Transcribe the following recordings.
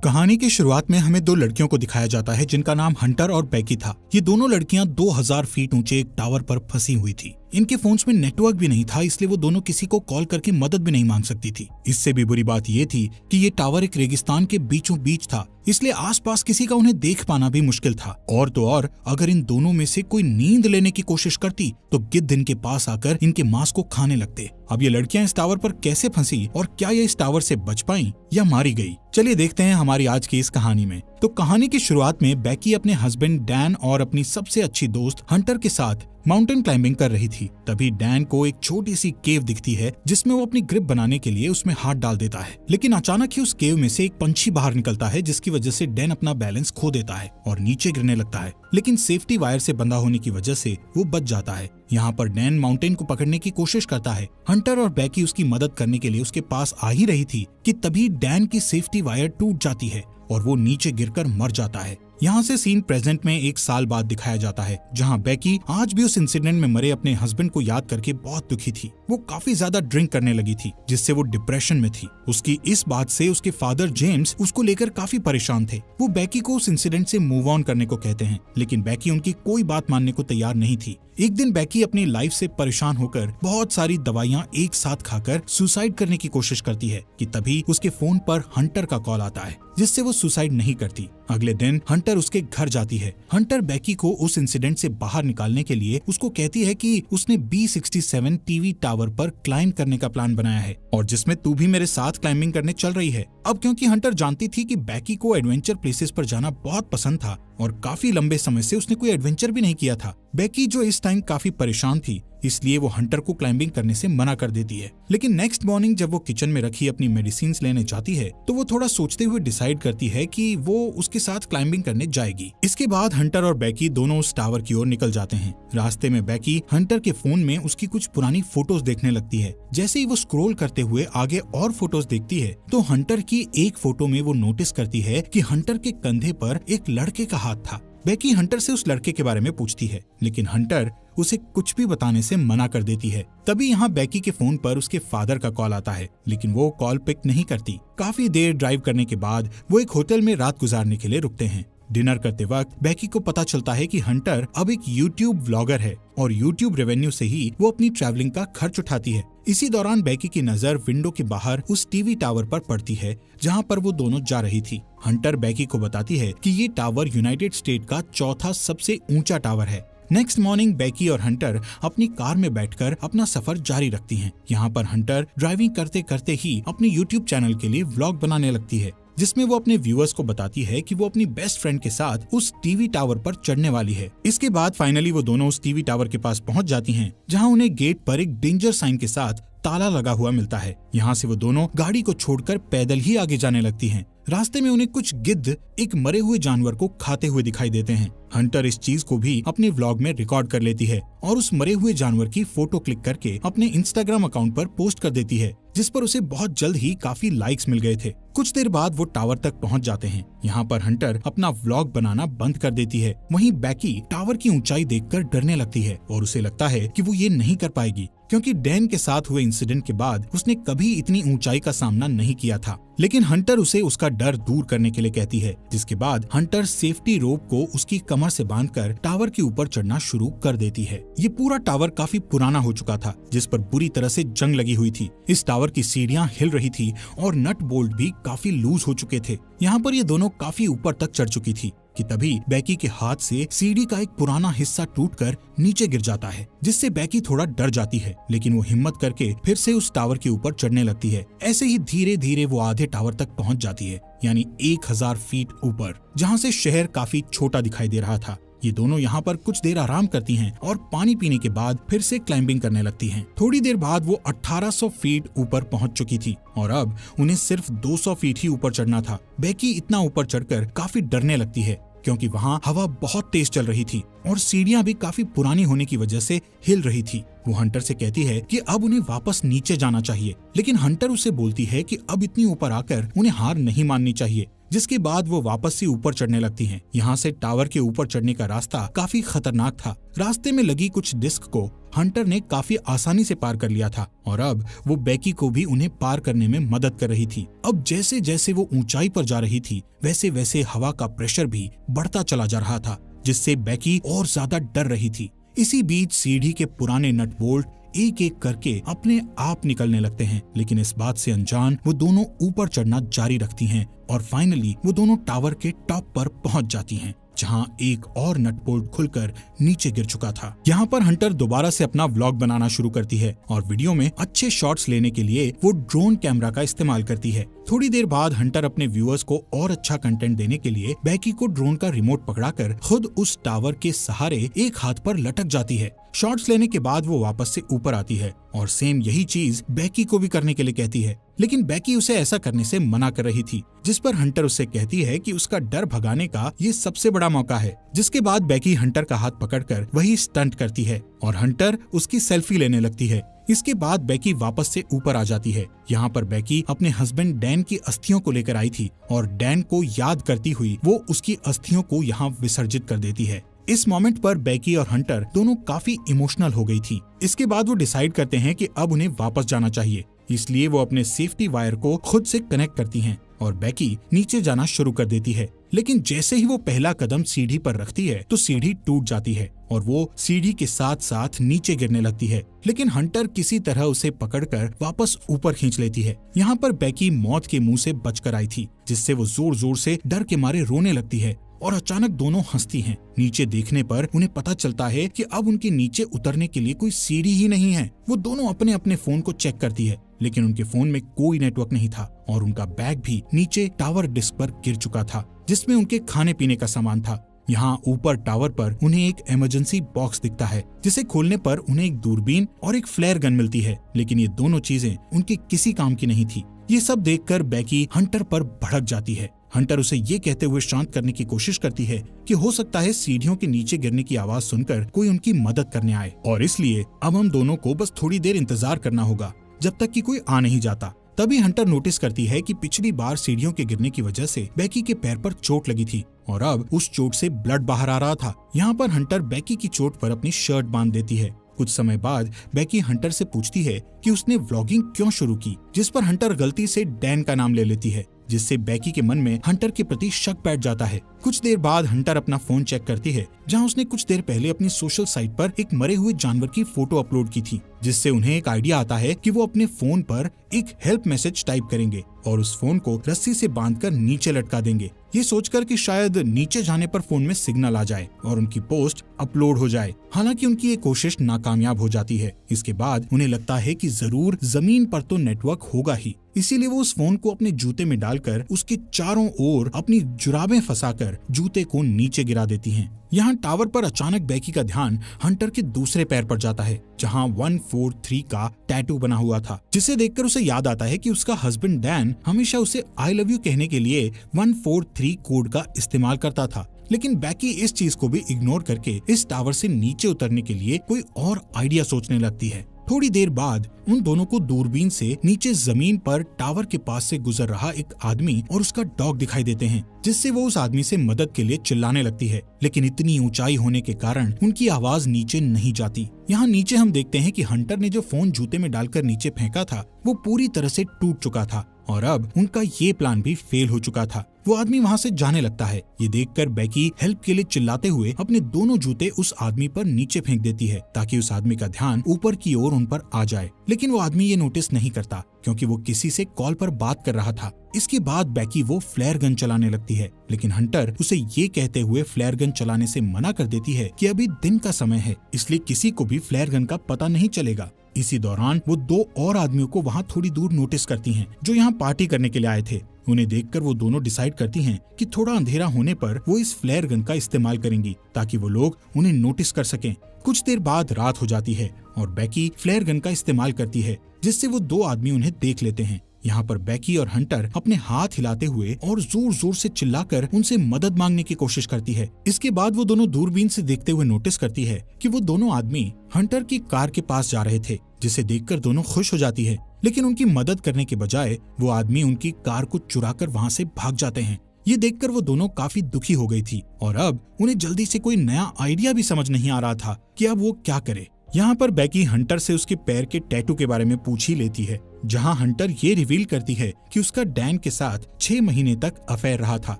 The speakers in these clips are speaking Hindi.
कहानी की शुरुआत में हमें दो लड़कियों को दिखाया जाता है जिनका नाम हंटर और बैकी था। ये दोनों लड़कियां 2000 फीट ऊंचे एक टावर पर फंसी हुई थी। इनके फोन्स में नेटवर्क भी नहीं था, इसलिए वो दोनों किसी को कॉल करके मदद भी नहीं मांग सकती थी। इससे भी बुरी बात ये थी कि ये टावर एक रेगिस्तान के बीचों बीच था, इसलिए आसपास किसी का उन्हें देख पाना भी मुश्किल था। और तो और अगर इन दोनों में से कोई नींद लेने की कोशिश करती तो गिद्ध इनके पास आकर इनके मांस को खाने लगते। अब ये लड़कियां इस टावर पर कैसे फंसी और क्या ये इस टावर से बच पाई या मारी गई, चलिए देखते हैं हमारी आज की इस कहानी में। तो कहानी की शुरुआत में बैकी अपने हस्बैंड डैन और अपनी सबसे अच्छी दोस्त हंटर के साथ माउंटेन क्लाइंबिंग कर रही थी। तभी डैन को एक छोटी सी केव दिखती है जिसमें वो अपनी ग्रिप बनाने के लिए उसमें हाथ डाल देता है। लेकिन अचानक ही उस केव में से एक पंछी बाहर निकलता है, जिसकी वजह से डैन अपना बैलेंस खो देता है और नीचे गिरने लगता है। लेकिन सेफ्टी वायर से बंधा होने की वजह से वो बच जाता है। यहाँ पर डैन माउंटेन को पकड़ने की कोशिश करता है। हंटर और बैकी उसकी मदद करने के लिए उसके पास आ ही रही थी कि तभी डैन की सेफ्टी वायर टूट जाती है और वो नीचे गिरकर मर जाता है। यहाँ से सीन प्रेजेंट में 1 साल बाद दिखाया जाता है, जहाँ बैकी आज भी उस इंसिडेंट में मरे अपने हस्बैंड को याद करके बहुत दुखी थी। वो काफी ज्यादा ड्रिंक करने लगी थी, जिससे वो डिप्रेशन में थी। उसकी इस बात से उसके फादर जेम्स उसको लेकर काफी परेशान थे। वो बैकी को उस इंसिडेंट से मूव ऑन करने को कहते हैं, लेकिन बैकी उनकी कोई बात मानने को तैयार नहीं थी। एक दिन बैकी अपनी लाइफ से परेशान होकर बहुत सारी दवाइयाँ एक साथ खाकर सुसाइड करने की कोशिश करती है कि तभी उसके फोन पर हंटर का कॉल आता है, जिससे वो सुसाइड नहीं करती। अगले दिन हंटर उसके घर जाती है। हंटर बैकी को उस इंसिडेंट से बाहर निकालने के लिए उसको कहती है कि उसने B67 टीवी टावर पर क्लाइंब करने का प्लान बनाया है और जिसमें तू भी मेरे साथ क्लाइंबिंग करने चल रही है। अब क्योंकि हंटर जानती थी कि बैकी को एडवेंचर प्लेसेस पर जाना बहुत पसंद था और काफी लंबे समय से उसने कोई एडवेंचर भी नहीं किया था, बैकी जो इस टाइम काफी परेशान थी, इसलिए वो हंटर को क्लाइंबिंग करने से मना कर देती है। लेकिन नेक्स्ट मॉर्निंग जब वो किचन में रखी अपनी मेडिसिन लेने जाती है तो वो थोड़ा सोचते हुए डिसाइड करती है कि वो उसके साथ क्लाइंबिंग करने जाएगी। इसके बाद हंटर और बैकी दोनों उस टावर की ओर निकल जाते हैं। रास्ते में बैकी हंटर के फोन में उसकी कुछ पुरानी फोटोज देखने लगती है। जैसे ही वो स्क्रॉल करते हुए आगे और फोटोज देखती है तो हंटर की एक फोटो में वो नोटिस करती है कि हंटर के कंधे पर एक लड़के का हाथ था। बैकी हंटर से उस लड़के के बारे में पूछती है, लेकिन हंटर उसे कुछ भी बताने से मना कर देती है। तभी यहाँ बैकी के फोन पर उसके फादर का कॉल आता है, लेकिन वो कॉल पिक नहीं करती। काफी देर ड्राइव करने के बाद वो एक होटल में रात गुजारने के लिए रुकते हैं। डिनर करते वक्त बैकी को पता चलता है कि हंटर अब एक यूट्यूब व्लॉगर है और यूट्यूब रेवेन्यू से ही वो अपनी ट्रैवलिंग का खर्च उठाती है। इसी दौरान बैकी की नजर विंडो के बाहर उस टीवी टावर पर पड़ती है जहां पर वो दोनों जा रही थी। हंटर बैकी को बताती है कि ये टावर यूनाइटेड स्टेट का चौथा सबसे ऊंचा टावर है। नेक्स्ट मॉर्निंग बैकी और हंटर अपनी कार में बैठकर अपना सफर जारी रखती हैं। यहाँ पर हंटर ड्राइविंग करते करते ही अपने यूट्यूब चैनल के लिए व्लॉग बनाने लगती है, जिसमें वो अपने व्यूअर्स को बताती है कि वो अपनी बेस्ट फ्रेंड के साथ उस टीवी टावर पर चढ़ने वाली है। इसके बाद फाइनली वो दोनों उस टीवी टावर के पास पहुंच जाती हैं, जहां उन्हें गेट पर एक डेंजर साइन के साथ ताला लगा हुआ मिलता है। यहाँ से वो दोनों गाड़ी को छोड़कर पैदल ही आगे जाने लगती हैं। रास्ते में उन्हें कुछ गिद्ध एक मरे हुए जानवर को खाते हुए दिखाई देते हैं। हंटर इस चीज को भी अपने व्लॉग में रिकॉर्ड कर लेती है और उस मरे हुए जानवर की फोटो क्लिक करके अपने इंस्टाग्राम अकाउंट पर पोस्ट कर देती है, जिस पर उसे बहुत जल्द ही काफी लाइक्स मिल गए थे। कुछ देर बाद वो टावर तक पहुंच जाते हैं। यहाँ पर हंटर अपना व्लॉग बनाना बंद कर देती है। वहीं बैकी टावर की ऊंचाई देखकर डरने लगती है और उसे लगता है कि वो ये नहीं कर पाएगी, क्योंकि डैन के साथ हुए इंसिडेंट के बाद उसने कभी इतनी ऊंचाई का सामना नहीं किया था। लेकिन हंटर उसे उसका डर दूर करने के लिए कहती है, जिसके बाद हंटर सेफ्टी रोप को उसकी कमर से बांधकर टावर के ऊपर चढ़ना शुरू कर देती है। ये पूरा टावर काफी पुराना हो चुका था, जिस पर बुरी तरह से जंग लगी हुई थी। इस टावर की सीढ़ियां हिल रही थी और नट बोल्ट भी काफी लूज हो चुके थे। यहाँ पर ये दोनों काफी ऊपर तक चढ़ चुकी थी कि तभी बैकी के हाथ से सीढ़ी का एक पुराना हिस्सा टूटकर नीचे गिर जाता है, जिससे बैकी थोड़ा डर जाती है। लेकिन वो हिम्मत करके फिर से उस टावर के ऊपर चढ़ने लगती है। ऐसे ही धीरे धीरे वो आधे टावर तक पहुंच जाती है, यानी 1000 फीट ऊपर, जहाँ से शहर काफी छोटा दिखाई दे रहा था। ये दोनों यहाँ पर कुछ देर आराम करती हैं और पानी पीने के बाद फिर से क्लाइंबिंग करने लगती हैं। थोड़ी देर बाद वो 1800 फीट ऊपर पहुँच चुकी थी और अब उन्हें सिर्फ 200 फीट ही ऊपर चढ़ना था। बैकी इतना ऊपर चढ़कर काफी डरने लगती है, क्योंकि वहाँ हवा बहुत तेज चल रही थी और सीढ़ियाँ भी काफी पुरानी होने की वजह से हिल रही थी। वो हंटर से कहती है कि अब उन्हें वापस नीचे जाना चाहिए, लेकिन हंटर उसे बोलती है कि अब इतनी ऊपर आकर उन्हें हार नहीं माननी चाहिए। जिसके बाद वो वापस से ऊपर चढ़ने लगती हैं। यहाँ से टावर के ऊपर चढ़ने का रास्ता काफी खतरनाक था। रास्ते में लगी कुछ डिस्क को हंटर ने काफी आसानी से पार कर लिया था और अब वो बेकी को भी उन्हें पार करने में मदद कर रही थी। अब जैसे जैसे वो ऊंचाई पर जा रही थी वैसे वैसे हवा का प्रेशर भी बढ़ता चला जा रहा था, जिससे बेकी और ज्यादा डर रही थी। इसी बीच सीढ़ी के पुराने नट बोल्ट एक एक करके अपने आप निकलने लगते हैं, लेकिन इस बात से अनजान वो दोनों ऊपर चढ़ना जारी रखती हैं और फाइनली वो दोनों टावर के टॉप पर पहुंच जाती हैं, जहां एक और नट बोल्ट खुलकर नीचे गिर चुका था। यहाँ पर हंटर दोबारा से अपना व्लॉग बनाना शुरू करती है और वीडियो में अच्छे शॉट्स लेने के लिए वो ड्रोन कैमरा का इस्तेमाल करती है। थोड़ी देर बाद हंटर अपने व्यूअर्स को और अच्छा कंटेंट देने के लिए बेकी को ड्रोन का रिमोट पकड़ाकर खुद उस टावर के सहारे एक हाथ पर लटक जाती है। शॉट्स लेने के बाद वो वापस से ऊपर आती है और सेम यही चीज बेकी को भी करने के लिए कहती है, लेकिन बेकी उसे ऐसा करने से मना कर रही थी, जिस पर हंटर उससे कहती है कि उसका डर भगाने का ये सबसे बड़ा मौका है। जिसके बाद बेकी हंटर का हाथ पकड़कर वही स्टंट करती है और हंटर उसकी सेल्फी लेने लगती है। इसके बाद बेकी वापस से ऊपर आ जाती है। यहाँ पर बेकी अपने हस्बैंड डैन की अस्थियों को लेकर आई थी और डैन को याद करती हुई वो उसकी अस्थियों को यहाँ विसर्जित कर देती है। इस मोमेंट पर बेकी और हंटर दोनों काफी इमोशनल हो गई थी। इसके बाद वो डिसाइड करते हैं कि अब उन्हें वापस जाना चाहिए, इसलिए वो अपने सेफ्टी वायर को खुद से कनेक्ट करती हैं और बेकी नीचे जाना शुरू कर देती है। लेकिन जैसे ही वो पहला कदम सीढ़ी पर रखती है तो सीढ़ी टूट जाती है और वो सीढ़ी के साथ साथ नीचे गिरने लगती है, लेकिन हंटर किसी तरह उसे पकड़कर वापस ऊपर खींच लेती है। यहाँ पर बेकी मौत के मुंह से बचकर आई थी, जिससे वो जोर जोर से डर के मारे रोने लगती है और अचानक दोनों हंसती हैं। नीचे देखने पर उन्हें पता चलता है कि अब उनके नीचे उतरने के लिए कोई सीढ़ी ही नहीं है। वो दोनों अपने अपने फोन को चेक करती है, लेकिन उनके फोन में कोई नेटवर्क नहीं था और उनका बैग भी नीचे टावर डिस्क पर गिर चुका था, जिसमें उनके खाने पीने का सामान था। यहाँ ऊपर टावर पर उन्हें एक इमरजेंसी बॉक्स दिखता है, जिसे खोलने पर उन्हें एक दूरबीन और एक फ्लेयर गन मिलती है, लेकिन ये दोनों चीजें उनके किसी काम की नहीं थी। ये सब देखकर बेकी हंटर पर भड़क जाती है। हंटर उसे ये कहते हुए शांत करने की कोशिश करती है कि हो सकता है सीढ़ियों के नीचे गिरने की आवाज सुनकर कोई उनकी मदद करने आए और इसलिए अब हम दोनों को बस थोड़ी देर इंतजार करना होगा जब तक कि कोई आ नहीं जाता। तभी हंटर नोटिस करती है कि पिछली बार सीढ़ियों के गिरने की वजह से बेकी के पैर पर चोट लगी थी और अब उस चोट से ब्लड बाहर आ रहा था। यहाँ पर हंटर बेकी की चोट पर अपनी शर्ट बांध देती है। कुछ समय बाद बेकी हंटर से पूछती है कि उसने व्लॉगिंग क्यों शुरू की, जिस पर हंटर गलती से डैन का नाम ले लेती है, जिससे बेकी के मन में हंटर के प्रति शक बैठ जाता है। कुछ देर बाद हंटर अपना फोन चेक करती है, जहां उसने कुछ देर पहले अपनी सोशल साइट पर एक मरे हुए जानवर की फोटो अपलोड की थी, जिससे उन्हें एक आइडिया आता है कि वो अपने फोन पर एक हेल्प मैसेज टाइप करेंगे और उस फोन को रस्सी से बांधकर नीचे लटका देंगे, ये सोचकर कि शायद नीचे जाने पर फोन में सिग्नल आ जाए और उनकी पोस्ट अपलोड हो जाए। हालांकि उनकी ये कोशिश नाकामयाब हो जाती है। इसके बाद उन्हें लगता है कि जरूर जमीन पर तो नेटवर्क होगा ही, इसीलिए वो उस फोन को अपने जूते में डालकर उसके चारों ओर अपनी जुराबें फंसाकर जूते को नीचे गिरा देती हैं। यहाँ टावर पर अचानक बेकी का ध्यान हंटर के दूसरे पैर पर जाता है, जहाँ 143 का टैटू बना हुआ था, जिसे देखकर उसे याद आता है कि उसका हस्बैंड डैन हमेशा उसे आई लव यू कहने के लिए 143 कोड का इस्तेमाल करता था। लेकिन बेकी इस चीज को भी इग्नोर करके इस टावर से नीचे उतरने के लिए कोई और आइडिया सोचने लगती है। थोड़ी देर बाद उन दोनों को दूरबीन से नीचे जमीन पर टावर के पास से गुजर रहा एक आदमी और उसका डॉग दिखाई देते हैं, जिससे वो उस आदमी से मदद के लिए चिल्लाने लगती है, लेकिन इतनी ऊंचाई होने के कारण उनकी आवाज नीचे नहीं जाती। यहाँ नीचे हम देखते हैं कि हंटर ने जो फोन जूते में डालकर नीचे फेंका था वो पूरी तरह से टूट चुका था और अब उनका ये प्लान भी फेल हो चुका था। वो आदमी वहाँ से जाने लगता है। ये देखकर बेकी हेल्प के लिए चिल्लाते हुए अपने दोनों जूते उस आदमी पर नीचे फेंक देती है, ताकि उस आदमी का ध्यान ऊपर की ओर उन पर आ जाए। लेकिन वो आदमी ये नोटिस नहीं करता, क्योंकि वो किसी से कॉल पर बात कर रहा था। इसके बाद बेकी वो फ्लेयर गन चलाने लगती है, लेकिन हंटर उसे ये कहते हुए फ्लेयर गन चलाने से मना कर देती है कि अभी दिन का समय है, इसलिए किसी को भी फ्लेयर गन का पता नहीं चलेगा। इसी दौरान वो दो और आदमियों को वहाँ थोड़ी दूर नोटिस करती हैं, जो यहाँ पार्टी करने के लिए आए थे। उन्हें देखकर वो दोनों डिसाइड करती हैं कि थोड़ा अंधेरा होने पर वो इस फ्लेयर गन का इस्तेमाल करेंगी, ताकि वो लोग उन्हें नोटिस कर सकें। कुछ देर बाद रात हो जाती है और बेकी फ्लेयर गन का इस्तेमाल करती है, जिससे वो दो आदमी उन्हें देख लेते हैं। यहाँ पर बेकी और हंटर अपने हाथ हिलाते हुए और जोर जोर से चिल्लाकर उनसे मदद मांगने की कोशिश करती है। इसके बाद वो दोनों दूरबीन से देखते हुए नोटिस करती है कि वो दोनों आदमी हंटर की कार के पास जा रहे थे, जिसे देखकर दोनों खुश हो जाती है। लेकिन उनकी मदद करने के बजाय वो आदमी उनकी कार को चुराकर वहाँ से भाग जाते हैं। ये देखकर वो दोनों काफी दुखी हो गई थी और अब उन्हें जल्दी से कोई नया आइडिया भी समझ नहीं आ रहा था कि अब वो क्या करे। यहाँ पर बेकी हंटर से उसके पैर के टैटू के बारे में पूछ ही लेती है, जहाँ हंटर ये रिवील करती है कि उसका डैन के साथ 6 महीने तक अफेयर रहा था।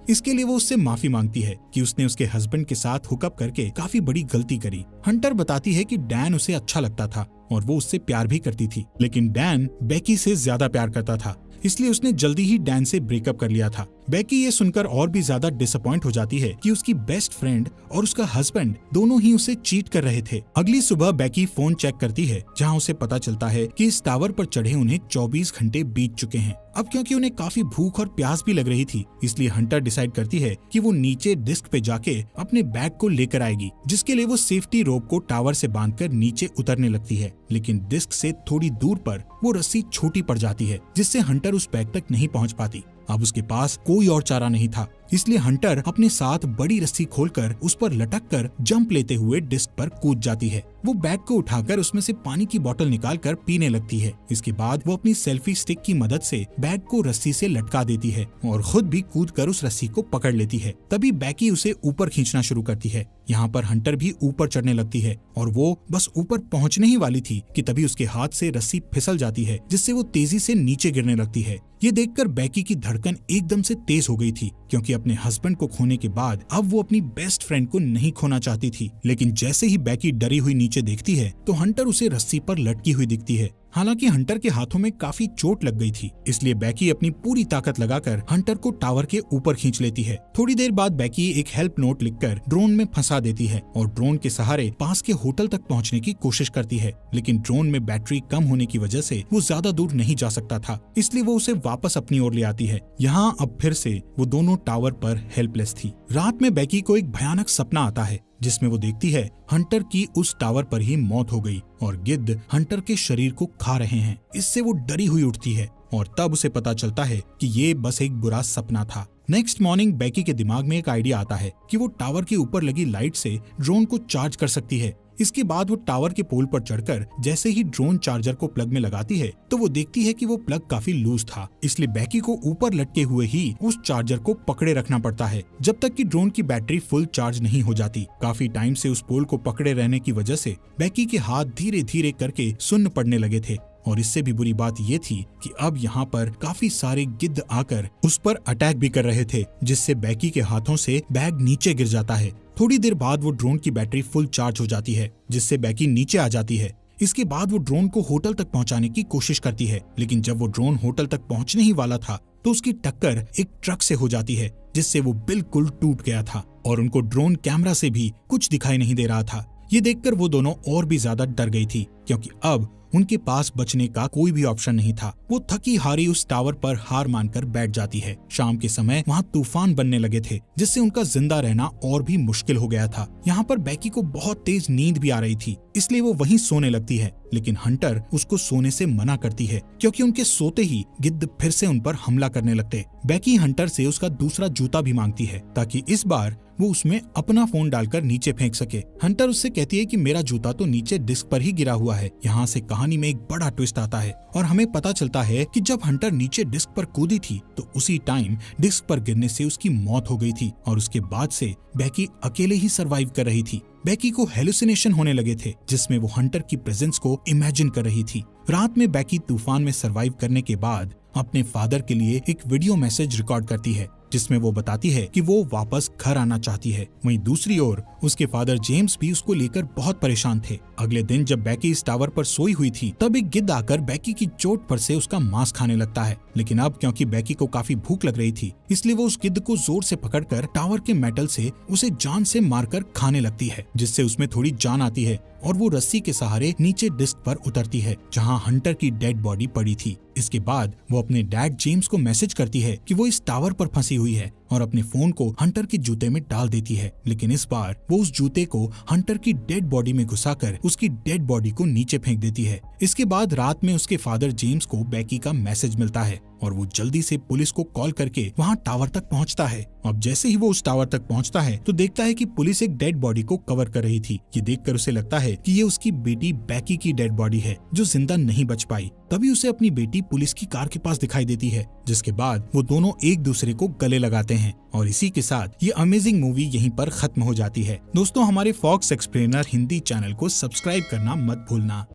इसके लिए वो उससे माफी मांगती है कि उसने उसके हस्बैंड के साथ हुकअप करके काफी बड़ी गलती करी। हंटर बताती है कि डैन उसे अच्छा लगता था और वो उससे प्यार भी करती थी, लेकिन डैन बेकी से ज्यादा प्यार करता था, इसलिए उसने जल्दी ही डैन से ब्रेकअप कर लिया था। बेकी ये सुनकर और भी ज्यादा डिसअपॉइंट हो जाती है कि उसकी बेस्ट फ्रेंड और उसका हस्बैंड दोनों ही उसे चीट कर रहे थे। अगली सुबह बेकी फोन चेक करती है, जहां उसे पता चलता है कि इस टावर पर चढ़े उन्हें 24 घंटे बीत चुके हैं। अब क्योंकि उन्हें काफी भूख और प्यास भी लग रही थी, इसलिए हंटर डिसाइड करती है कि वो नीचे डिस्क पे जाके अपने बैग को लेकर आएगी, जिसके लिए वो सेफ्टी रोप को टावर से बांधकर नीचे उतरने लगती है। लेकिन डिस्क से थोड़ी दूर पर वो रस्सी छोटी पड़ जाती है, जिससे हंटर उस बैग तक नहीं पहुंच पाती। अब उसके पास कोई और चारा नहीं था, इसलिए हंटर अपने साथ बड़ी रस्सी खोलकर उस पर लटक कर जंप लेते हुए डिस्क पर कूद जाती है। वो बैग को उठाकर उसमें से पानी की बोतल निकालकर पीने लगती है। इसके बाद वो अपनी सेल्फी स्टिक की मदद से बैग को रस्सी से लटका देती है और खुद भी कूदकर उस रस्सी को पकड़ लेती है। तभी बेकी उसे ऊपर खींचना शुरू करती है। यहाँ पर हंटर भी ऊपर चढ़ने लगती है और वो बस ऊपर पहुँचने ही वाली थी कि तभी उसके हाथ से रस्सी फिसल जाती है, जिससे वो तेजी से नीचे गिरने लगती है। ये देखकर बेकी की धड़कन एकदम से तेज हो गई थी, क्योंकि अपने हस्बैंड को खोने के बाद अब वो अपनी बेस्ट फ्रेंड को नहीं खोना चाहती थी। लेकिन जैसे ही बेकी डरी हुई नीचे देखती है तो हंटर उसे रस्सी पर लटकी हुई दिखती है। हालांकि हंटर के हाथों में काफी चोट लग गई थी, इसलिए बेकी अपनी पूरी ताकत लगाकर हंटर को टावर के ऊपर खींच लेती है। थोड़ी देर बाद बेकी एक हेल्प नोट लिखकर ड्रोन में फंसा देती है और ड्रोन के सहारे पास के होटल तक पहुंचने की कोशिश करती है, लेकिन ड्रोन में बैटरी कम होने की वजह से वो ज्यादा दूर नहीं जा सकता था, इसलिए वो उसे वापस अपनी ओर ले आती है। यहाँ अब फिर से वो दोनों टावर पर हेल्पलेस थी। रात में बेकी को एक भयानक सपना आता है, जिसमें वो देखती है हंटर की उस टावर पर ही मौत हो गई और गिद्ध हंटर के शरीर को खा रहे हैं। इससे वो डरी हुई उठती है और तब उसे पता चलता है कि ये बस एक बुरा सपना था। नेक्स्ट मॉर्निंग बेकी के दिमाग में एक आइडिया आता है कि वो टावर के ऊपर लगी लाइट से ड्रोन को चार्ज कर सकती है। इसके बाद वो टावर के पोल पर चढ़कर जैसे ही ड्रोन चार्जर को प्लग में लगाती है तो वो देखती है कि वो प्लग काफी लूज था, इसलिए बेकी को ऊपर लटके हुए ही उस चार्जर को पकड़े रखना पड़ता है जब तक कि ड्रोन की बैटरी फुल चार्ज नहीं हो जाती। काफी टाइम से उस पोल को पकड़े रहने की वजह से बेकी के हाथ धीरे धीरे करके सुन्न पड़ने लगे थे और इससे भी बुरी बात ये थी कि अब यहाँ पर काफी सारे गिद्ध आकर उस पर अटैक भी कर रहे थे, जिससे बेकी के हाथों से बैग नीचे गिर जाता है। थोड़ी देर बाद वो ड्रोन की बैटरी फुल चार्ज हो जाती है, जिससे बेकी नीचे आ जाती है। इसके बाद वो ड्रोन को होटल तक पहुंचाने की कोशिश करती है, लेकिन जब वो ड्रोन होटल तक पहुंचने ही वाला था तो उसकी टक्कर एक ट्रक से हो जाती है, जिससे वो बिल्कुल टूट गया था और उनको ड्रोन कैमरा से भी कुछ दिखाई नहीं दे रहा था। ये देखकर वो दोनों और भी ज्यादा डर गई थी, क्योंकि अब उनके पास बचने का कोई भी ऑप्शन नहीं था। वो थकी हारी उस टावर पर हार मानकर बैठ जाती है। शाम के समय वहाँ तूफान बनने लगे थे, जिससे उनका जिंदा रहना और भी मुश्किल हो गया था। यहाँ पर बेकी को बहुत तेज नींद भी आ रही थी, इसलिए वो वहीं सोने लगती है, लेकिन हंटर उसको सोने से मना करती है, क्योंकि उनके सोते ही गिद्ध फिर से उन पर हमला करने लगते। बेकी हंटर से उसका दूसरा जूता भी मांगती है, ताकि इस बार वो उसमें अपना फोन डालकर नीचे फेंक सके। हंटर उससे कहती है कि मेरा जूता तो नीचे डिस्क पर ही गिरा हुआ है। यहाँ से कहानी में एक बड़ा ट्विस्ट आता है और हमें पता चलता है कि जब हंटर नीचे डिस्क पर कूदी थी तो उसी टाइम डिस्क पर गिरने से उसकी मौत हो गई थी और उसके बाद से बेकी अकेले ही सरवाइव कर रही थी। बेकी को हेलुसिनेशन होने लगे थे, जिसमें वो हंटर की प्रेजेंस को इमेजिन कर रही थी। रात में बेकी तूफान में सरवाइव करने के बाद अपने फादर के लिए एक वीडियो मैसेज रिकॉर्ड करती है, जिसमें वो बताती है कि वो वापस घर आना चाहती है। वहीं दूसरी ओर उसके फादर जेम्स भी उसको लेकर बहुत परेशान थे। अगले दिन जब बेकी इस टावर पर सोई हुई थी तब एक गिद्ध आकर बेकी की चोट पर से उसका मांस खाने लगता है, लेकिन अब क्योंकि बेकी को काफी भूख लग रही थी इसलिए वो उस गिद्ध को जोर से पकड़कर टावर के मेटल से उसे जान से मारकर खाने लगती है, जिससे उसमें थोड़ी जान आती है और वो रस्सी के सहारे नीचे डिस्क पर उतरती है, जहां हंटर की डेड बॉडी पड़ी थी। इसके बाद वो अपने डैड जेम्स को मैसेज करती है कि वो इस टावर पर फंसी हुई है और अपने फोन को हंटर के जूते में डाल देती है, लेकिन इस बार वो उस जूते को हंटर की डेड बॉडी में घुसाकर उसकी डेड बॉडी को नीचे फेंक देती है। इसके बाद रात में उसके फादर जेम्स को बेकी का मैसेज मिलता है और वो जल्दी से पुलिस को कॉल करके वहाँ टावर तक पहुँचता है। अब जैसे ही वो उस टावर तक पहुँचता है तो देखता है कि पुलिस एक डेड बॉडी को कवर कर रही थी। ये देखकर उसे लगता है कि ये उसकी बेटी बेकी की डेड बॉडी है जो जिंदा नहीं बच पाई। तभी उसे अपनी बेटी पुलिस की कार के पास दिखाई देती है, जिसके बाद वो दोनों एक दूसरे को गले लगाते हैं। हैं और इसी के साथ ये अमेजिंग मूवी यहीं पर खत्म हो जाती है। दोस्तों, हमारे फॉक्स एक्सप्लेनर हिंदी चैनल को सब्सक्राइब करना मत भूलना।